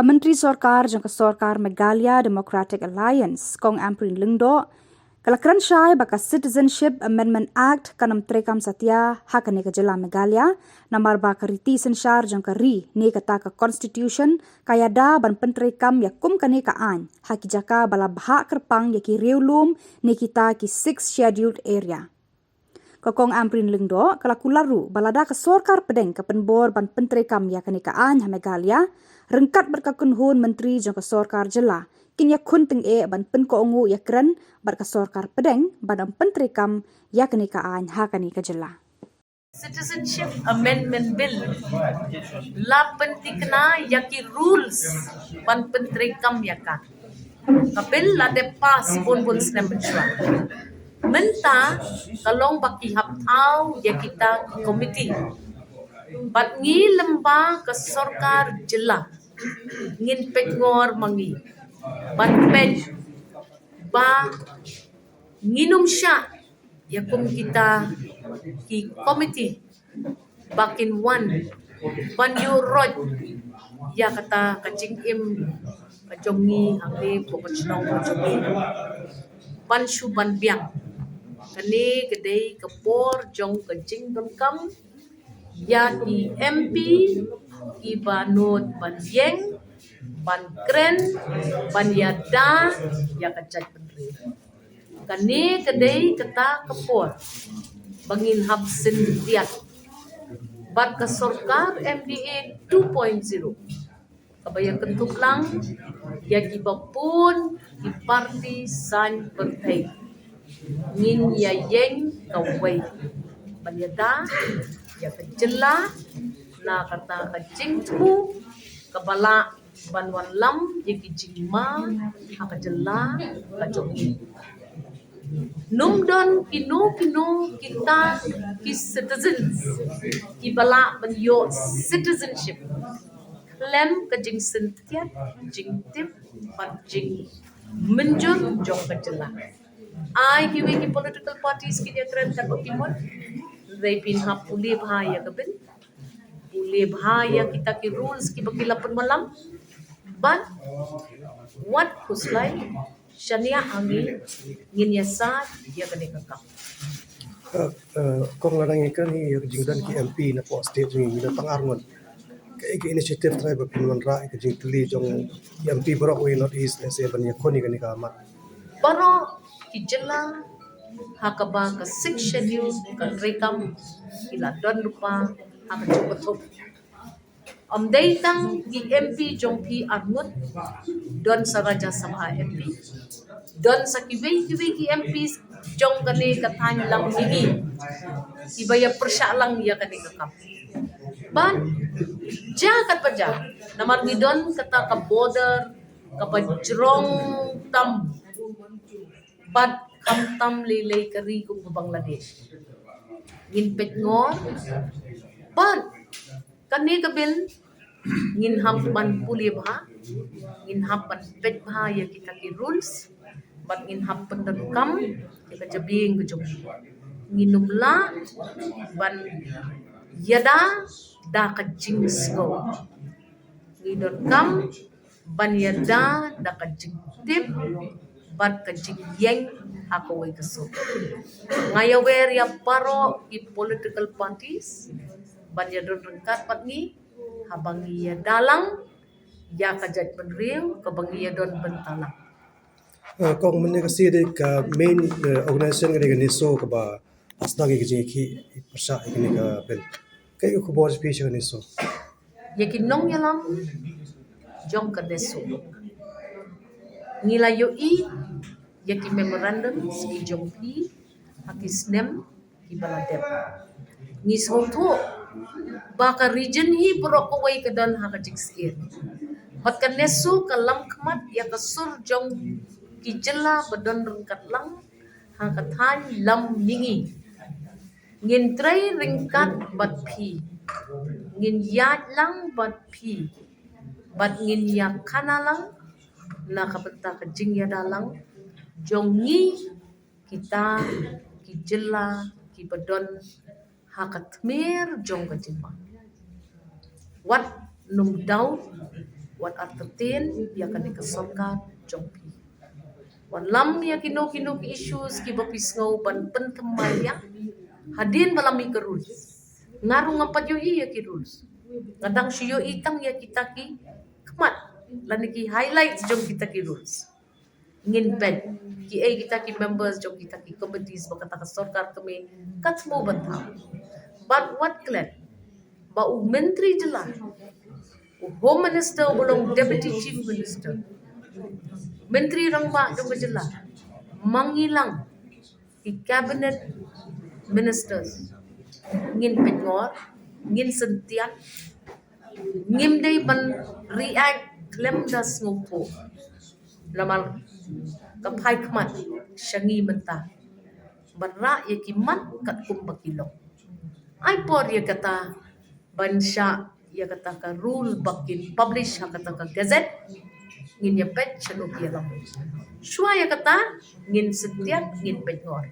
Kementeri Sorkar jang Sorkar Meghalaya Democratic Alliance kong amprin lengdo kalakran syai baka Citizenship Amendment Act kanam trekam satya hakane ka jela Meghalaya namar baka riti sensyar jang ri ne kata ka constitution kaya da ban pentrekam yakum kane ka an haki jaka bala bahak kerpang yaki reulum ne kita ki 6 scheduled area. Kokong amprin lengdo kalakularu balada ka Sorkar pedeng ka penbor ban pentrekam yakane ka an ha Meghalaya rengkat berkakunhun menteri jang ka Sorkar jela kinya kun teng ban pen ko ongu yakran bar ka Sorkar pedeng ban pentrekam yakane ka an hakane ka jela. Citizenship Amendment Bill la pentikna yaki rules ban pentrekam yakan kapil la de pass bon snem menchua menta kalong baki hap au ya kita komiti bat ngi lemba ke Sorkar jela ngin pengor mangi bat pej ba nginum sya yakum kita ki komiti bakin one ban yu roj ya kata kacing im kajongi angli pokocnong kajongi ban shu ban biang kani kedai kepor jong kacing dongkam ya ki MP ki banut ban yeng ban kren ban yada ya kacaj penri kani kedai kata kepor bangin hab sendiat bat ke Sorkar MDA 2.0 kabaya kentuk lang ya ki bapun ki parti san pertai ngin ya yeng kawai banyada ya kejela na kata kacing tu kabala banwan lam ya ki jingma hakajela kajongi numdon kino kita ki citizens ki bala banyo citizenship lem kajing sentiat jing tip pat jing menjur jong kajela ai hiwe ki political parties ki dia keren kan optimon they pin hap puli bahaya kabin puli bahaya kita ki rules ki bakila pun malam but what kuslai shania angi ngin yasa dia kene kakak kong larang ikan ni yang jingdan ki MP na po state ni mina pangarngon ke initiative try ba pinwan ra ke jing tli jong MP borok we not east se ban yakoni kan ka mat baro kijela hakaba ka 6 schedule ka rekam ila don lupa haka chupathop tang ki MP jong pi arngut don sa Raja Sabha MP don sa kiwei ki MP jong kani kathan lang nigi ibaya persya lang ya kani kakap ban jakat paja namar ngidon kata ka border kapajrong tam bat kamtam lilay kari kung Bangladesh ngin petngor ban kani kabil ngin hampan puli bha ngin hampan pet bha ya kita ki rules bat ngin hampan kam kita jabing ko jong nginumla ban yada da ka jings go ngidon kam ban yada da ka jing tip bat ka jing yeng ako way kaso ngayawer ya paro i political parties ban yadon rengkat pat ni habang iya dalang ya kajat penriu kabang iya don bentalang kong mene ka si de ka main organization ka ni so ka ba asda ki jing ki persya ni ka bel kay ko board speech ka ni so yakin nong yalam jong kadeso ngilayo i yaki memorandum ski jong pi hakisnem ki baladep ngishoto baka region hi brokoway kadan hakajik skir bat kaneso kalam kmat ya kasur jong kijela badon rengkat lang hakathan lam mingi ngin tray ringkat bat pi ngin yat lang bat pi bat ngin yak kana lang na kapenta kajing ya dalang jongi kita kijela ki badon hakatmer jong kajimba wat num daw wan artetin ya kan dikesorkan jongpi. Wan lam ya kino ki issues ki bapis ngau ban pentemaya hadin balami ke rules. Ngaru ngapat yo iya ki rules. Ngadang siyo itang ya kita ki kemat. Lani ki highlight jong kita ki rules. Ngin pen ki kita ki members jong kita ki committees bakata ka sarkar kami kat mo bantau. But what klan? Ba u menteri jelah. Home Minister belum Deputy Chief Minister. Menteri Rangba jong jelah. Mangilang di cabinet ministers. Ngin pengor, ngin sentian, ngim day ban react klem das ngopo. Lamal kapai kemat syangi mentah. Berak ya kimat kat kumbakilong. Ai por ya kata bansya ya kata ka rule bakin publish ha kata ka gazette ngin ya pet chanuk ya lam. Shua ya kata ngin sentian ngin pengor.